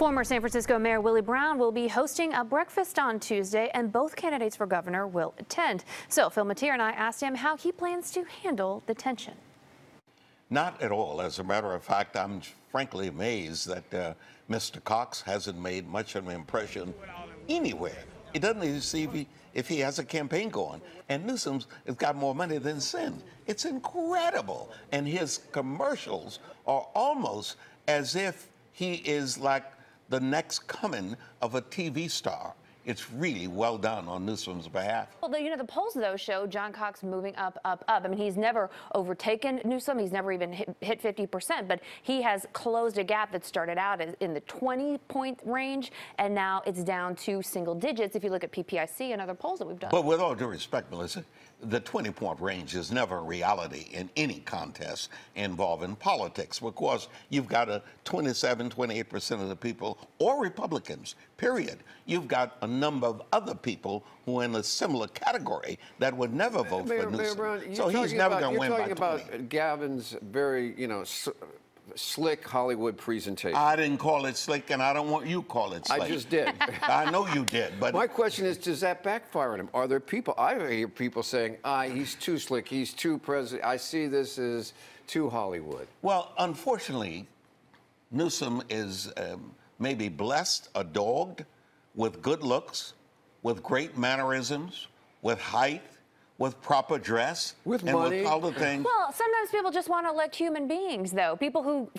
Former San Francisco Mayor Willie Brown will be hosting a breakfast on Tuesday, and both candidates for governor will attend. So Phil Matier and I asked him how he plans to handle the tension. Not at all. As a matter of fact, I'm frankly amazed that Mr. Cox hasn't made much of an impression anywhere. He doesn't even see if he has a campaign going. And Newsom's has got more money than sin. It's incredible. And his commercials are almost as if he is like the next coming of a TV star. It's really well done on Newsom's behalf. Well, the polls, though, show John Cox moving up, up, up. I mean, he's never overtaken Newsom. He's never even hit 50%, but he has closed a gap that started out in the 20-point range, and now it's down to single digits if you look at PPIC and other polls that we've done. But with all due respect, Melissa, the 20-point range is never a reality in any contest involving politics, because you've got a 27, 28% of the people, or Republicans, period. You've got a number of other people who are in a similar category that would never vote for Newsom. Mayor Brown, so he's never going to win by 20. You're talking about Gavin's very, slick Hollywood presentation. I didn't call it slick, and I don't want you to call it slick. I just did. I know you did, but my question is, does that backfire on him? Are there people? I hear people saying, he's too slick, he's too president. I see this as too Hollywood. Well, unfortunately, Newsom is maybe blessed, adored, with good looks, with great mannerisms, with height, with proper dress, with and money, with other things. Well, sometimes people just want to elect human beings, though. People who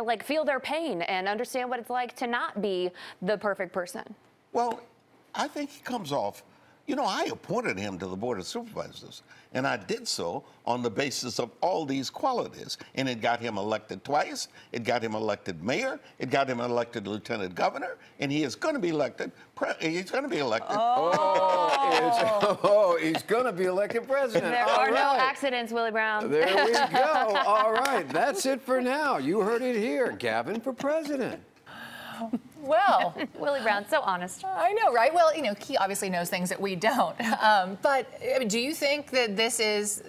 like feel their pain and understand what it's like to not be the perfect person. Well, I think he comes off. I appointed him to the Board of Supervisors, and I did so on the basis of all these qualities. And it got him elected twice. It got him elected mayor. It got him elected lieutenant governor. And he is going to be elected. He's going to be elected. He's going to be elected president. There are no accidents, Willie Brown. There we go. All right. That's it for now. You heard it here. Gavin for president. Well, Willie Brown, so honest. I know, right? Well, he obviously knows things that we don't. But do you think that this is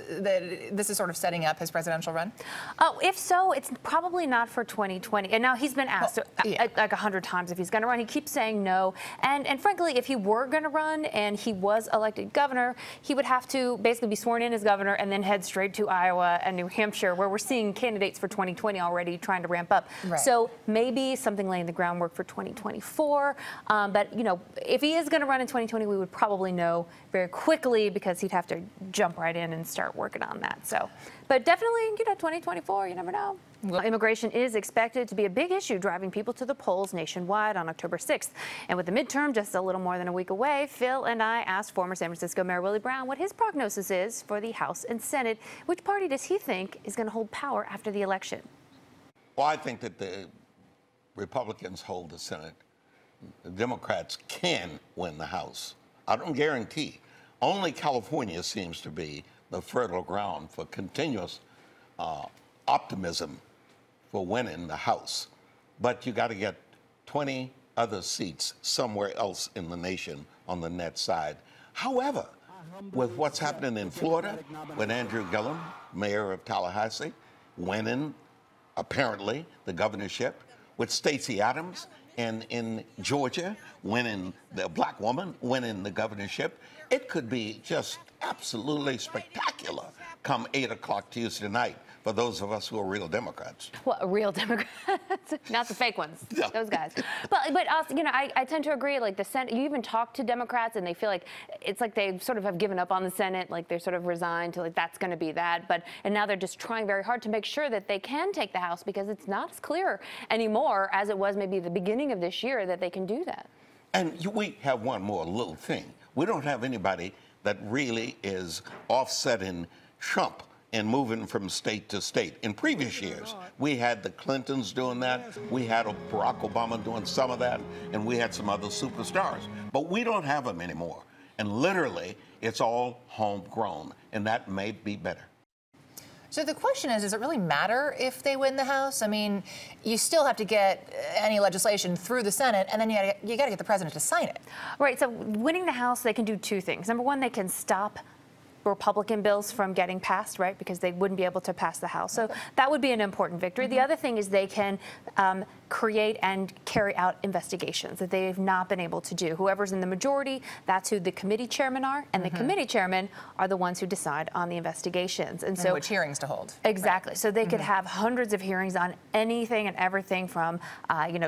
sort of setting up his presidential run? Oh, if so, it's probably not for 2020. And now he's been asked like 100 times if he's going to run. He keeps saying no. And frankly, if he were going to run and he was elected governor, he would have to basically be sworn in as governor and then head straight to Iowa and New Hampshire, where we're seeing candidates for 2020 already trying to ramp up. Right. So maybe something laying the groundwork for 2024. But, if he is going to run in 2020, we would probably know very quickly, because he'd have to jump right in and start working on that. So, but definitely, 2024, you never know. Well, immigration is expected to be a big issue driving people to the polls nationwide on October 6th. And with the midterm just a little more than a week away, Phil and I asked former San Francisco Mayor Willie Brown what his prognosis is for the House and Senate. Which party does he think is going to hold power after the election? Well, I think that the Republicans hold the Senate. The Democrats can win the House. I don't guarantee. Only California seems to be the fertile ground for continuous optimism for winning the House. But you got to get 20 other seats somewhere else in the nation on the net side. However, with what's happening in Florida, with Andrew Gillum, mayor of Tallahassee, winning, apparently, the governorship, with Stacey Adams, and in Georgia, winning, the black woman winning the governorship, it could be just absolutely spectacular come 8 o'clock Tuesday night for those of us who are real Democrats. Well, real Democrats, not the fake ones, those guys. But also, I tend to agree. Like the Senate, you even talk to Democrats, and they feel like it's like they sort of have given up on the Senate, like they're sort of resigned to that's going to be that. And now they're just trying very hard to make sure that they can take the House, because it's not as clear anymore as it was maybe the beginning of this year that they can do that. And we have one more little thing. We don't have anybody that really is offsetting Trump and moving from state to state. In previous years, we had the Clintons doing that, we had Barack Obama doing some of that, and we had some other superstars. But we don't have them anymore. And literally, it's all homegrown, and that may be better. So the question is, does it really matter if they win the House? I mean, you still have to get any legislation through the Senate, and then you got to get the president to sign it. Right. So winning the House, they can do two things. Number one, they can stop Republican bills from getting passed, right, because they wouldn't be able to pass the House. So that would be an important victory. The other thing is they can create and carry out investigations that they've not been able to do. Whoever's in the majority, that's who the committee chairmen are, and the committee chairmen are the ones who decide on the investigations. And so which hearings to hold. Exactly. Right. So they could have hundreds of hearings on anything and everything from,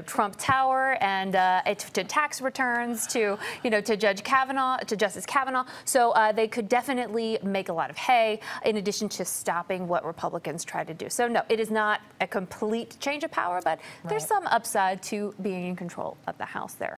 Trump Tower and to tax returns to, to Judge Kavanaugh, to Justice Kavanaugh. So they could definitely make a lot of hay in addition to stopping what Republicans try to do. So no, it is not a complete change of power, but there's some upside to being in control of the House there.